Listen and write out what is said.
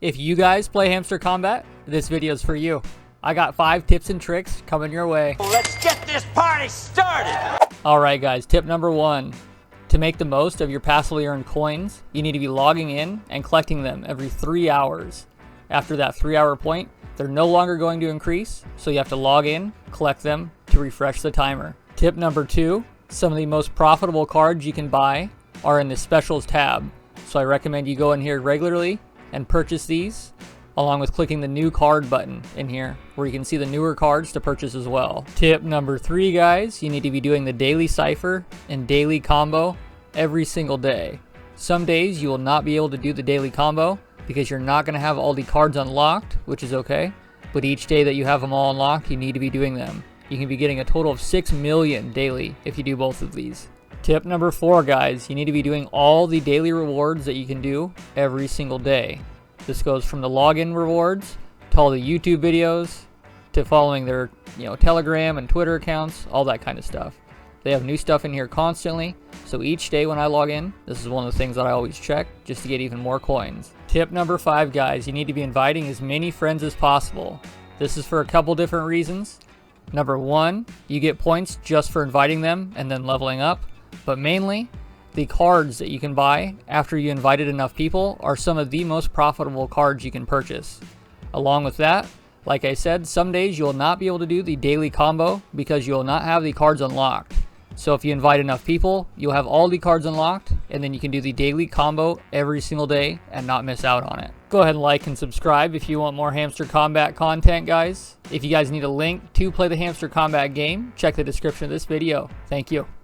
If you guys play Hamster Kombat, this video is for you. I got 5 tips and tricks coming your way. Let's get this party started! Alright guys, tip number 1. To make the most of your passively earned coins, you need to be logging in and collecting them every 3 hours. After that 3-hour point, they're no longer going to increase, so you have to log in, collect them to refresh the timer. Tip number 2. Some of the most profitable cards you can buy are in the specials tab. So I recommend you go in here regularly and purchase these, along with clicking the new card button in here, where you can see the newer cards to purchase as well. Tip number 3, guys, you need to be doing the daily cipher and daily combo every single day. Some days you will not be able to do the daily combo because you're not going to have all the cards unlocked, which is okay, but each day that you have them all unlocked, you need to be doing them. You can be getting a total of 6 million daily if you do both of these. Tip number 4, guys, you need to be doing all the daily rewards that you can do every single day. This goes from the login rewards to all the YouTube videos to following their Telegram and Twitter accounts, all that kind of stuff. They have new stuff in here constantly, so each day when I log in, this is one of the things that I always check just to get even more coins. Tip number 5, guys, you need to be inviting as many friends as possible. This is for a couple different reasons. Number 1, you get points just for inviting them and then leveling up. But mainly, the cards that you can buy after you invited enough people are some of the most profitable cards you can purchase. Along with that, like I said, some days you will not be able to do the daily combo because you will not have the cards unlocked. So if you invite enough people, you'll have all the cards unlocked, and then you can do the daily combo every single day and not miss out on it. Go ahead and like and subscribe if you want more Hamster Kombat content, guys. If you guys need a link to play the Hamster Kombat game, check the description of this video. Thank you.